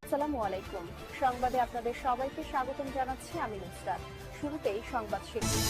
আসসালামু আলাইকুম। সংবাদে আপনাদের সবাইকে স্বাগতম জানাচ্ছি আমি নুসরাত। শুরুতেই সংবাদ শিরোনাম।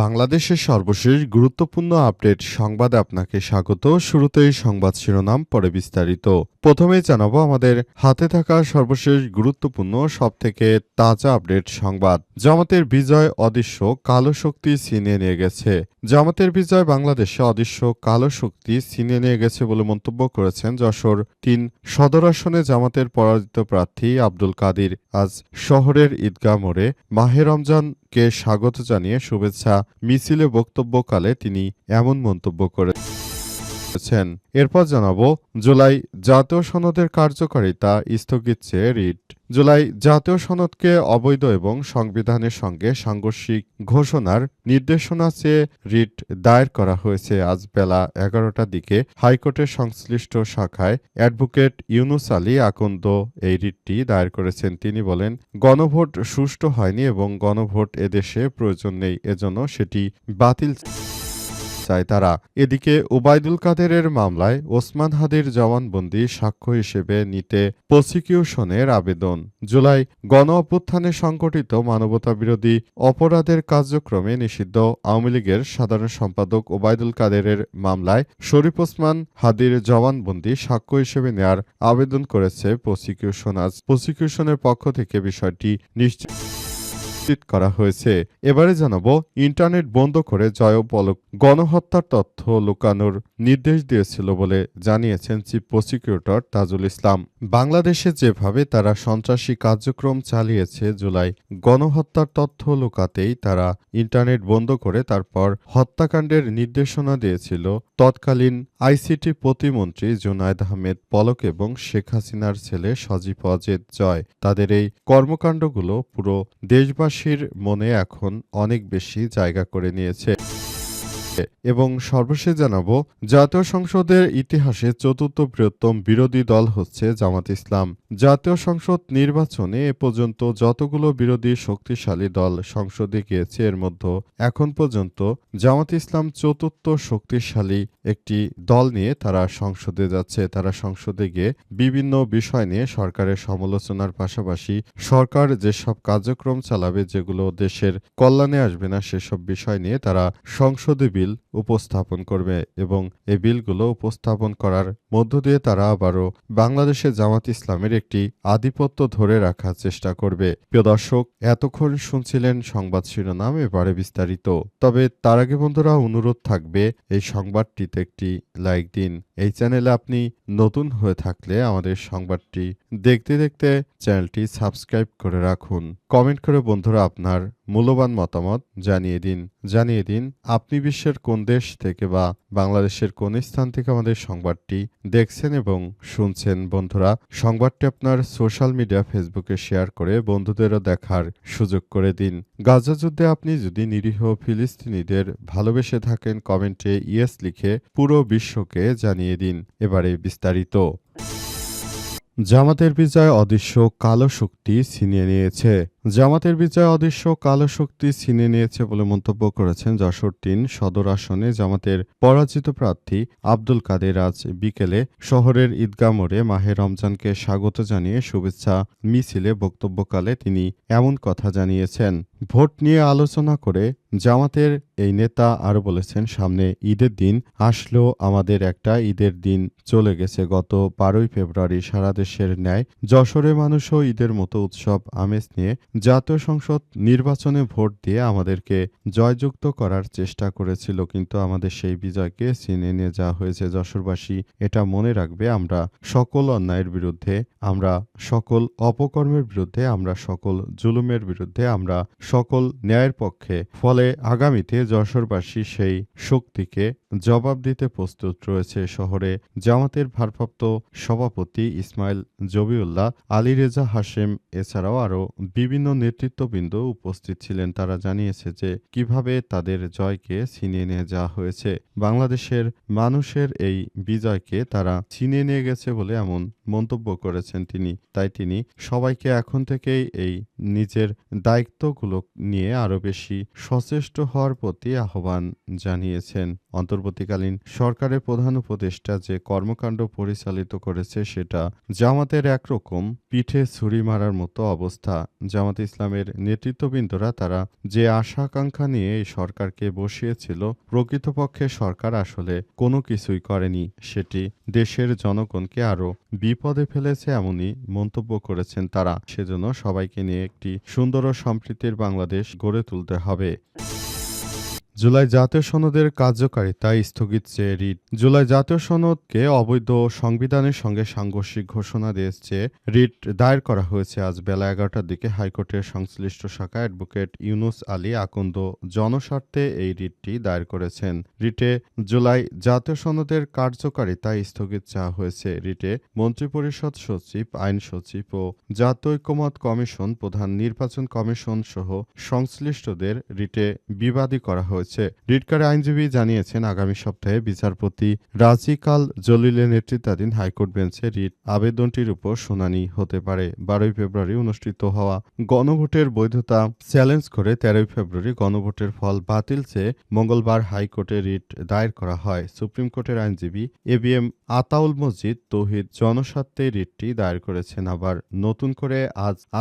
বাংলাদেশের সর্বশেষ গুরুত্বপূর্ণ আপডেট সংবাদে আপনাকে স্বাগত। শুরুতেই সংবাদ শিরোনাম, পরে বিস্তারিত। প্রথমেই জানাবো আমাদের হাতে থাকা সর্বশেষ গুরুত্বপূর্ণ সবথেকে তাজা আপডেট সংবাদ। জামাতের বিজয় অদৃশ্য কালো শক্তি ছিনিয়ে নিয়ে গেছে। জামাতের বিজয় বাংলাদেশে অদৃশ্য কালো শক্তি ছিনিয়ে নিয়ে গেছে বলে মন্তব্য করেছেন যশোর ৩ সদর আসনে জামাতের পরাজিত প্রার্থী আব্দুল কাদির। আজ শহরের ঈদগাহ মোড়ে মাহে রমজানকে স্বাগত জানিয়ে শুভেচ্ছা মিছিলে বক্তব্যকালে তিনি এমন মন্তব্য করেছেন। এরপর জানাবো জুলাই জাতীয় সনদের কার্যকারিতা স্থগিত চেয়ে রিট। জুলাই জাতীয় সনদকে অবৈধ এবং সংবিধানের সঙ্গে সাংঘর্ষিক ঘোষণার নির্দেশনা চেয়ে রিট দায়ের করা হয়েছে। আজ বেলা ১১টার দিকে হাইকোর্টের সংশ্লিষ্ট শাখায় অ্যাডভোকেট ইউনুস আলী আকন্দ এই রিটটি দায়ের করেছেন। তিনি বলেন, গণভোট সুষ্ঠু হয়নি এবং গণভোট এদেশে প্রয়োজন নেই, এজন্য সেটি বাতিল চায় তারা। এদিকে ওবায়দুল কাদেরের মামলায় ওসমান হাদির জবানবন্দি সাক্ষ্য হিসেবে নিতে প্রসিকিউশনের আবেদন। জুলাই গণ অভ্যুত্থানে সংঘটিত মানবতাবিরোধী অপরাধের কার্যক্রমে নিষিদ্ধ আওয়ামী লীগের সাধারণ সম্পাদক ওবায়দুল কাদেরের মামলায় শরীফ ওসমান হাদির জবানবন্দি সাক্ষ্য হিসেবে নেয়ার আবেদন করেছে প্রসিকিউশন। আজ প্রসিকিউশনের পক্ষ থেকে বিষয়টি নিশ্চিত করা হয়েছে। এবারে জানাবো ইন্টারনেট বন্ধ করে জয় পলক গণহত্যার তথ্য লুকানোর নির্দেশ দিয়েছিল বলে জানিয়েছেন চিফ প্রসিকিউটর তাজুল ইসলাম। বাংলাদেশে যেভাবে তারা সন্ত্রাসী কার্যক্রম চালিয়েছে, জুলাই গণহত্যার তথ্য লুকাতেই তারা ইন্টারনেট বন্ধ করে তারপর হত্যাকাণ্ডের নির্দেশনা দিয়েছিল তৎকালীন আইসিটি প্রতিমন্ত্রী জুনায়েদ আহমেদ পলক এবং শেখ হাসিনার ছেলে সজীব অজেদ জয়। তাদের এই কর্মকাণ্ডগুলো পুরো দেশবাসীর মনে এখন অনেক বেশি জায়গা করে নিয়েছে। এবং সর্বশেষ জানাবো জাতীয় সংসদের ইতিহাসে চতুর্থ বৃহত্তম বিরোধী দল হচ্ছে জামাত ইসলাম। জাতীয় সংসদ নির্বাচনে এ পর্যন্ত যতগুলো বিরোধী শক্তিশালী দল সংসদে গিয়েছে, এর মধ্যে এখন পর্যন্ত জামাত ইসলাম চতুর্থ শক্তিশালী একটি দল নিয়ে তারা সংসদে যাচ্ছে। তারা সংসদে গিয়ে বিভিন্ন বিষয় নিয়ে সরকারের সমালোচনার পাশাপাশি সরকার যেসব কার্যক্রম চালাবে যেগুলো দেশের কল্যাণে আসবে না, সেসব বিষয় নিয়ে তারা সংসদে বিল উপস্থাপন করবে এবং এই বিলগুলো উপস্থাপন করার মধ্য দিয়ে তারা আবারও বাংলাদেশে জামাত ইসলামের একটি আধিপত্য ধরে রাখার চেষ্টা করবে। প্রিয় দর্শক, এতক্ষণ শুনছিলেন সংবাদ শিরোনাম, এবারে বিস্তারিত। তবে তার আগে বন্ধুরা অনুরোধ থাকবে এই সংবাদটিতে একটি লাইক দিন। এই চ্যানেলে আপনি নতুন হয়ে থাকলে আমাদের সংবাদটি দেখতে দেখতে চ্যানেলটি সাবস্ক্রাইব করে রাখুন। কমেন্ট করে বন্ধুরা আপনার মূল্যবান মতামত জানিয়ে দিন আপনি বিশ্বের কোন দেশ থেকে বা বাংলাদেশের কোন স্থান থেকে আমাদের সংবাদটি দেখছেন এবং শুনছেন। বন্ধুরা, সংবাদটি আপনার সোশ্যাল মিডিয়া ফেসবুকে শেয়ার করে বন্ধুদেরও দেখার সুযোগ করে দিন। গাজা যুদ্ধে আপনি যদি নিরীহ ফিলিস্তিনিদের ভালোবেসে থাকেন, কমেন্টে ইয়েস লিখে পুরো বিশ্বকে জানিয়ে দিন। এবারে বিস্তারিত। জামাতের বিজয় অদৃশ্য কালো শক্তি ছিনিয়ে নিয়েছে। জামাতের বিজয় অদৃশ্য কালো শক্তি ছিনিয়ে নিয়েছে বলে মন্তব্য করেছেন যশোর ৩ সদর আসনে জামাতের পরাজিত প্রার্থী আব্দুল কাদের। আজ বিকেলে শহরের ঈদগাহ মোড়ে মাহে রমজানকে স্বাগত জানিয়ে শুভেচ্ছা মিছিলে বক্তব্যকালে তিনি এমন কথা জানিয়েছেন। ভোট নিয়ে আলোচনা করে জামাতের এই নেতা আরও বলেছেন, সামনে ঈদের দিন আসলেও আমাদের একটা ঈদের দিন চলে গেছে। গত ১২ই ফেব্রুয়ারি সারা দেশের ন্যায় যশোরের মানুষও ঈদের মতো উৎসব আমেজ নিয়ে জাতীয় সংসদ নির্বাচনে ভোট দিয়ে আমাদেরকে জয়যুক্ত করার চেষ্টা করেছিল, কিন্তু আমাদের সেই বিজয়কে ছিনিয়ে নিয়ে যাওয়া হয়েছে। যশোরবাসী এটা মনে রাখবে, আমরা সকল অন্যায়ের বিরুদ্ধে, আমরা সকল অপকর্মের বিরুদ্ধে, আমরা সকল জুলুমের বিরুদ্ধে, আমরা সকল ন্যায়ের পক্ষে। ফলে আগামীতে যশোরবাসী সেই শক্তিকে জবাব দিতে প্রস্তুত রয়েছে। শহরে জামাতের ভারপ্রাপ্ত সভাপতি ইসমাইল জবিউল্লাহ, আলী রেজা হাশেম এছাড়াও আরও বিভিন্ন নেতৃত্ববৃন্দ উপস্থিত ছিলেন। তারা জানিয়েছে যে কিভাবে তাদের জয়কে ছিনিয়ে নিয়ে যাওয়া হয়েছে। বাংলাদেশের মানুষের এই বিজয়কে তারা ছিনিয়ে নিয়ে গেছে বলে এমন মন্তব্য করেছেন তিনি। তাই তিনি সবাইকে এখন থেকেই এই নিজের দায়িত্বগুলো নিয়ে আরও বেশি সচেষ্ট হওয়ার প্রতি আহ্বান জানিয়েছেন। অন্তর্বর্তীকালীন সরকারের প্রধান উপদেষ্টা যে কর্মকাণ্ড পরিচালিত করেছে সেটা জামাতের একরকম পিঠে ছুরি মারার মতো অবস্থা। জামাত ইসলামের নেতৃত্ববৃন্দরা তারা যে আশা আকাঙ্ক্ষা নিয়ে এই সরকারকে বসিয়েছিল, প্রকৃতপক্ষে সরকার আসলে কোনো কিছুই করেনি। সেটি দেশের জনগণকে আরও বিপদে ফেলেছে এমনই মন্তব্য করেছেন তারা। সেজন্য সবাইকে নিয়ে একটি সুন্দর ও সম্প্রীতির বাংলাদেশ গড়ে তুলতে হবে। জুলাই জাতীয় সনদের কার্যকারিতা স্থগিত চেয়ে রিট। জুলাই জাতীয় সনদকে অবৈধ সংবিধানের সঙ্গে সাংঘর্ষিক ঘোষণা দিয়েছে রিট দায়ের করা হয়েছে আজ বেলা ১১টার দিকে হাইকোর্টের সংশ্লিষ্ট শাখা অ্যাডভোকেট ইউনুস আলী আকন্দ জনস্বার্থে এই রিটটি দায়ের করেছেন। রিটে জুলাই জাতীয় সনদের কার্যকারিতা স্থগিত চাওয়া হয়েছে। রিটে মন্ত্রিপরিষদ সচিব, আইন সচিব ও জাতীয় ঐকমত্য কমিশন, প্রধান নির্বাচন কমিশন সহ সংশ্লিষ্টদের রিটে বিবাদী করা হয়েছে। রিটকারে আইনজীবী জানিয়েছেন, আগামী সপ্তাহে বিচারপতি রাজিকাল জলিলের নেতৃত্বাধীন হাইকোর্ট বেঞ্চে রিট আবেদনটির উপর শুনানি হতে পারে। ১২ ফেব্রুয়ারি অনুষ্ঠিত হওয়া গণভোটের বৈধতা চ্যালেঞ্জ করে ১৩ ফেব্রুয়ারি গণভোটের ফল বাতিল চেয়ে মঙ্গলবার হাইকোর্টে রিট দায়ের করা হয়। সুপ্রিম কোর্টের আইনজীবী এবিএম আতাউল মজিদ তৌহিদ জনস্বার্থে রিটটি দায়ের করেছেন। আবার নতুন করে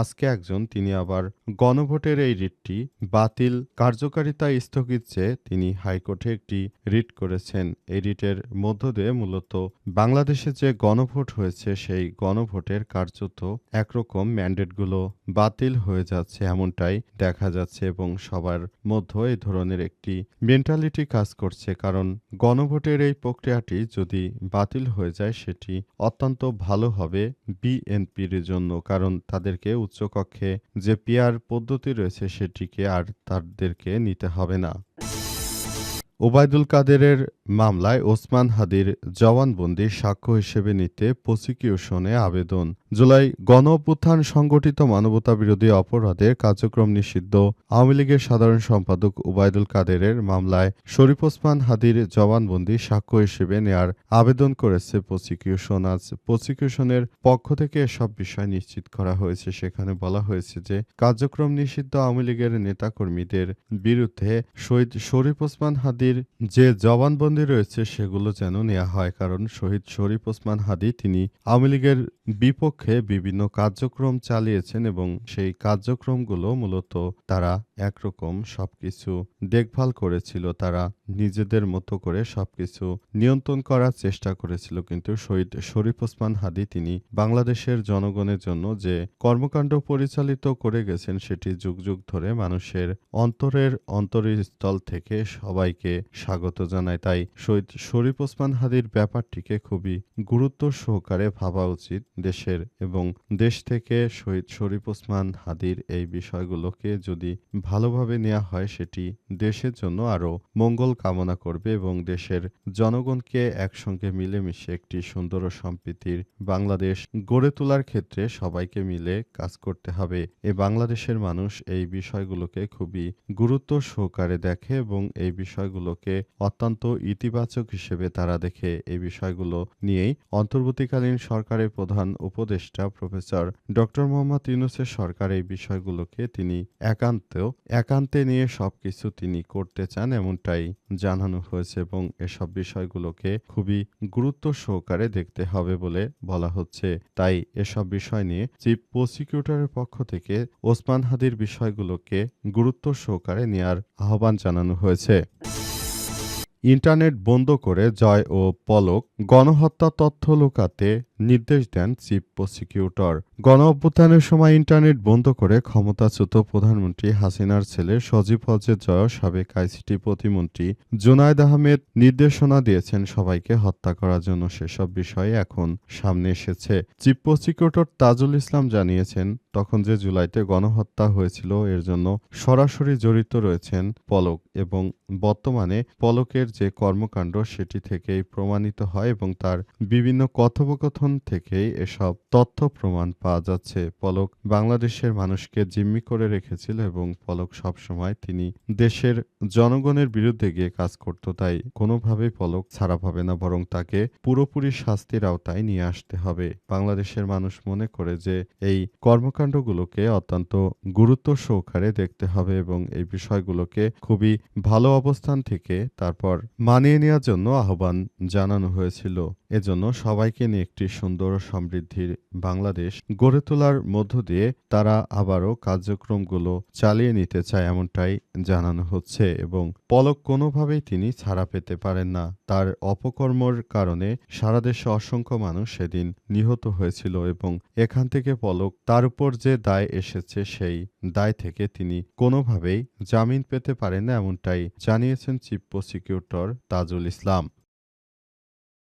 আজকে একজন তিনি আবার গণভোটের এই রিটটি বাতিল কার্যকারিতা স্থগিত চেয়ে তিনি হাইকোর্টে একটি রিট করেছেন। এই রিটের মধ্য দিয়ে মূলত বাংলাদেশে যে গণভোট হয়েছে সেই গণভোটের কার্যত একরকম ম্যান্ডেটগুলো বাতিল হয়ে যাচ্ছে এমনটাই দেখা যাচ্ছে এবং সবার মধ্যে এই ধরনের একটি মেন্টালিটি কাজ করছে। কারণ গণভোটের এই প্রক্রিয়াটি যদি বাতিল হয়ে যায় সেটি অত্যন্ত ভালো হবে বিএনপির জন্য, কারণ তাদেরকে উচ্চকক্ষে যে পিআর পদ্ধতি রয়েছে সেটিকে আর তাদেরকে নিতে হবে না। ওবায়দুল কাদেরের মামলায় ওসমান হাদির জবানবন্দি সাক্ষ্য হিসেবে নিতে প্রসিকিউশনে আবেদন। জুলাই গণঅভ্যুত্থান সংগঠিত মানবতাবিরোধী অপরাধের কার্যক্রম নিষিদ্ধ আওয়ামী লীগের সাধারণ সম্পাদক ওবায়দুল কাদেরের মামলায় শরীফ ওসমান হাদির জবানবন্দি সাক্ষ্য হিসেবে নেয়ার আবেদন করেছে প্রসিকিউশন। আজ প্রসিকিউশনের পক্ষ থেকে এসব বিষয় নিশ্চিত করা হয়েছে। সেখানে বলা হয়েছে যে কার্যক্রম নিষিদ্ধ আওয়ামী লীগের নেতাকর্মীদের বিরুদ্ধে শহীদ শরীফ ওসমান হাদির যে জবানবন্দি রয়েছে সেগুলো যেন নেওয়া হয়, কারণ শহীদ শরীফ ওসমান হাদি তিনি আওয়ামী লীগের বিপক্ষে বিভিন্ন কার্যক্রম চালিয়েছেন এবং সেই কার্যক্রমগুলো মূলত তারা একরকম সবকিছু দেখভাল করেছিল, তারা নিজেদের মতো করে সবকিছু নিয়ন্ত্রণ করার চেষ্টা করেছিল। কিন্তু শহীদ শরীফ ওসমান হাদি তিনি বাংলাদেশের জনগণের জন্য যে কর্মকাণ্ড পরিচালিত করে গেছেন সেটি যুগ যুগ ধরে মানুষের অন্তরের অন্তরস্থল থেকে সবাইকে স্বাগত জানায়। তাই শহীদ শরীফ ওসমান হাদির ব্যাপারটিকে খুবই গুরুত্ব সহকারে ভাবা উচিত দেশের, এবং দেশ থেকে শহীদ শরীফ ওসমান হাদির এই বিষয়গুলোকে যদি ভালোভাবে নেওয়া হয় সেটি দেশের জন্য আরও মঙ্গল কামনা করবে এবং দেশের জনগণকে একসঙ্গে মিলেমিশে একটি সুন্দর ও সম্প্রীতির বাংলাদেশ গড়ে তোলার ক্ষেত্রে সবাইকে মিলে কাজ করতে হবে। এই বাংলাদেশের মানুষ এই বিষয়গুলোকে খুবই গুরুত্ব সহকারে দেখে এবং এই বিষয়গুলোকে অত্যন্ত ইতিবাচক হিসেবে তারা দেখে। এই বিষয়গুলো নিয়েই অন্তর্বর্তীকালীন সরকারের প্রধান উপদেষ্টা প্রফেসর ডক্টর মোহাম্মদ ইউনূসের সরকার এই বিষয়গুলোকে তিনি একান্তে নিয়ে সবকিছু তিনি করতে চান এমনটাই জানানো হয়েছে এবং এসব বিষয়গুলোকে খুবই গুরুত্ব সহকারে দেখতে হবে বলে বলা হচ্ছে। তাই এসব বিষয় নিয়ে চিফ প্রসিকিউটরের পক্ষ থেকে ওসমান হাদির বিষয়গুলোকে গুরুত্ব সহকারে নেয়ার আহ্বান জানানো হয়েছে। ইন্টারনেট বন্ধ করে জয় ও পলক গণহত্যা তথ্য লুকাতে নির্দেশ দেন চিফ প্রসিকিউটর। গণঅভ্যুত্থানের সময় ইন্টারনেট বন্ধ করে ক্ষমতাচ্যুত প্রধানমন্ত্রী হাসিনার ছেলে সজীব হজের জয় সাবেক আইসিটি প্রতিমন্ত্রী জুনায়েদ আহমেদ নির্দেশনা দিয়েছেন সবাইকে হত্যা করার জন্য। সেসব বিষয়ে এখন সামনে এসেছে। চিফ প্রসিকিউটর তাজুল ইসলাম জানিয়েছেন, তখন যে জুলাইতে গণহত্যা হয়েছিল এর জন্য সরাসরি জড়িত রয়েছেন পলক এবং বর্তমানে পলকের যে কর্মকাণ্ড সেটি থেকেই প্রমাণিত হয় এবং তার বিভিন্ন কথোপকথন তখন থেকেই এসব তথ্য প্রমাণ পাওয়া যাচ্ছে। পলক বাংলাদেশের মানুষকে জিম্মি করে রেখেছিল এবং পলক সবসময় তিনি দেশের জনগণের বিরুদ্ধে গিয়ে কাজ করত। তাই কোনোভাবেই পলক ছাড়া পাবে না, বরং তাকে পুরোপুরি শাস্তির আওতায় নিয়ে আসতে হবে। বাংলাদেশের মানুষ মনে করে যে এই কর্মকাণ্ডগুলোকে অত্যন্ত গুরুত্ব সহকারে দেখতে হবে এবং এই বিষয়গুলোকে খুবই ভালো অবস্থান থেকে তারপর মানিয়ে নেওয়ার জন্য আহ্বান জানানো হয়েছিল। এজন্য সবাইকে নিয়ে একটি সুন্দর ও সমৃদ্ধির বাংলাদেশ গড়ে তোলার মধ্য দিয়ে তারা আবারও কার্যক্রমগুলো চালিয়ে নিতে চায়, এমনটাই জানানো হচ্ছে। এবং পলক কোনোভাবেই তিনি ছাড়া পেতে পারেন না। তার অপকর্মর কারণে সারা দেশে অসংখ্য মানুষ সেদিন নিহত হয়েছিল এবং এখান থেকে পলক তার উপর যে দায় এসেছে সেই দায় থেকে তিনি কোনোভাবেই জামিন পেতে পারেন না, এমনটাই জানিয়েছেন চিফ প্রসিকিউটর তাজুল ইসলাম।